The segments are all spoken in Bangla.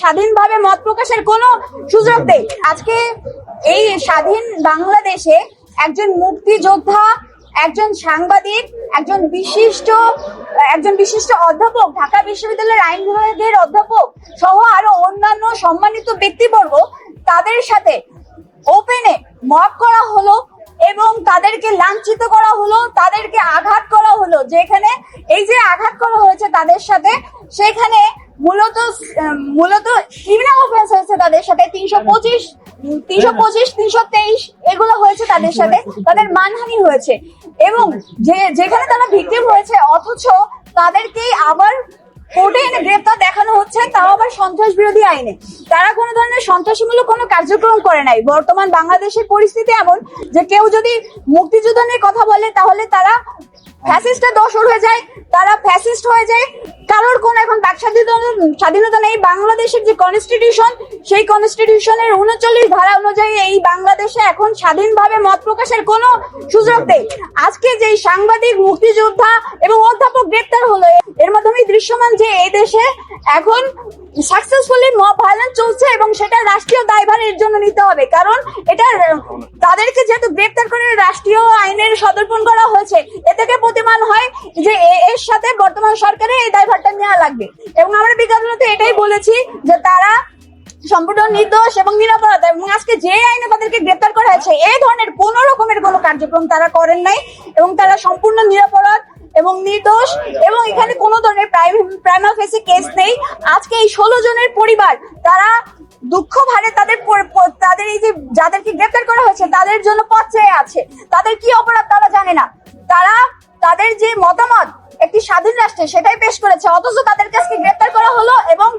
স্বাধীনভাবে মত প্রকাশের কোনো সুযোগ নেই। আজকে এই স্বাধীন বাংলাদেশে একজন মুক্তিযোদ্ধা, একজন সাংবাদিক, একজন বিশিষ্ট অধ্যাপক, ঢাকা বিশ্ববিদ্যালয়ের আইন বিভাগের অধ্যাপক সহ আরো অন্যান্য সম্মানিত ব্যক্তিবর্গ, তাদের সাথে ওপেনে মব করা হলো এবং তাদেরকে লাঞ্ছিত করা হলো, তাদেরকে আঘাত করা হলো। যেখানে এই যে আঘাত করা হয়েছে তাদের সাথে, সেখানে মূলত ক্রিমিনাল অফেন্স হয়েছে তাদের সাথে 325, 323 এগুলো হয়েছে তাদের সাথে, তাদের মানহানি হয়েছে এবং যেখানে তারা ভিকটিম হয়েছে, অথচ তাদেরকেই আবার কোর্টে এনে গ্রেপ্তার দেখানো হচ্ছে, তাও আবার সন্ত্রাস বিরোধী আইনে। তারা কোনো ধরনের সন্ত্রাসমূলক কোনো কার্যক্রম করে নাই। বর্তমান বাংলাদেশের পরিস্থিতি এমন যে কেউ যদি মুক্তিযুদ্ধ নিয়ে কথা বলে তাহলে তারা ফ্যাসিস্টের দোসর হয়ে যায়, তারা ফ্যাসিস্ট হয়ে যায়। কারোর কোন এখন বাক স্বাধীনতা নেই। বাংলাদেশের যে কনস্টিটিউশন, সেই কনস্টিটিউশনের 39 ধারা অনুযায়ী এই বাংলাদেশে এখন স্বাধীনভাবে মত প্রকাশের কোনো সুযোগ নেই। আজকে যে সাংবাদিক, মুক্তিযোদ্ধা এবং অধ্যাপক গ্রেপ্তার হলো, এর মাধ্যমে দৃশ্যমান যে এই দেশে এখন সাকসেসফুলি মব ভায়োলেন্স চলছে এবং সেটা রাষ্ট্রীয় দায়ভারের জন্য নিতে হবে। কারণ এটা তাদেরকে যেহেতু গ্রেপ্তার করে রাষ্ট্রীয় আইনের সদর্পণ করা হয়েছে, এ থেকে প্রতিমান হয় যে এর সাথে বর্তমান সরকারের এই দায়ভারটা নেওয়া লাগবে। এবং আমরা বিগততে এটাই বলেছি যে তারা সম্পূর্ণ নির্দোষ এবং নিরপরাধ, এবং আজকে যে আইনে তাদেরকে গ্রেপ্তার করা হয়েছে এই ধরনের কোন রকমের কোনো কার্যক্রম তারা করেন নাই এবং তারা সম্পূর্ণ নিরপরাধ এবং নির্দোষ, এবং এখানে কোনো ধরনের প্রাইমা ফেসি কেস নেই। আজকে এই 16 জনের পরিবার তারা দুঃখ ভারে তাদের এই যে যাদেরকে গ্রেপ্তার করা হয়েছে তাদের জন্য পথ চেয়ে আছে। তাদের কি অপরাধ তারা জানে না। তারা তাদের যে মতামত একটি স্বাধীন রাষ্ট্রে সেটাই পেশ করেছে, অথচ তাদের কাছে গ্রেপ্তার করা হলো এবং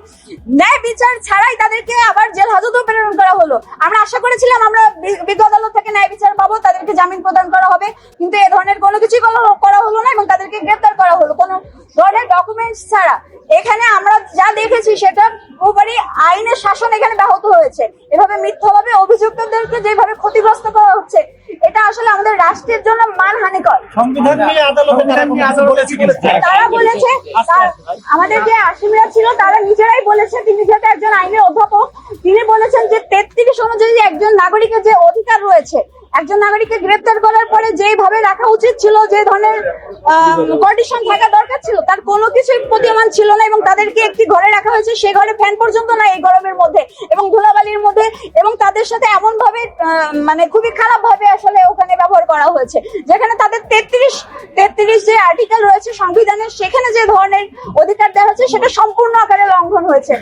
ন্যায় বিচার ছাড়াই তাদেরকে আবার জেল হাজতে প্রেরণ করা হলো। আমরা আশা করেছিলাম আমরা বিজ্ঞ আদালত থেকে ন্যায় বিচার পাবো, তাদেরকে জামিন প্রদান করা হবে, কিন্তু এ ধরনের কোনো কিছুই করা হলো না এবং তাদেরকে গ্রেপ্তার করা হলো কোনো ধরনের ডকুমেন্টস ছাড়া। এখানে আমরা যা দেখেছি সেটা পুরোপুরি আইনের শাসন এখানে ব্যাহত হয়েছে। এভাবে মিথ্যাভাবে অভিযুক্তদেরকে যেভাবে ক্ষতিগ্রস্ত করা হচ্ছে, এটা আসলে আমাদের রাষ্ট্রের জন্য মানহানিকর। তারা বলেছে, আমাদের যে আসামিরা ছিল তারা নিজেরাই বলেছে, তিনি যেহেতু একজন আইনের অধ্যাপক, তিনি বলেছেন যে 33 অনুযায়ী একজন নাগরিকের যে অধিকার রয়েছে, একজন নাগরিককে গ্রেপ্তার করার পরে যেভাবে রাখা উচিত ছিল, যে ধরনের কন্ডিশন থাকা দরকার ছিল, তার কোনো কিছুই প্রতীয়মান ছিল না এবং তাদেরকে একটি ঘরে রাখা হয়েছে, সে ঘরে ফ্যান পর্যন্ত নাই এই গরমের মধ্যে এবং ধুলাবালির মধ্যে, এবং তাদের সাথে এমন ভাবে মানে খুবই খারাপ ভাবে আসলে ওখানে ব্যবহার করা হয়েছে, যেখানে তাদের 33 যে আর্টিকেল রয়েছে সংবিধানের, সেখানে যে ধরনের অধিকার দেওয়া হয়েছে সেটা সম্পূর্ণ আকারে লঙ্ঘন হয়েছে।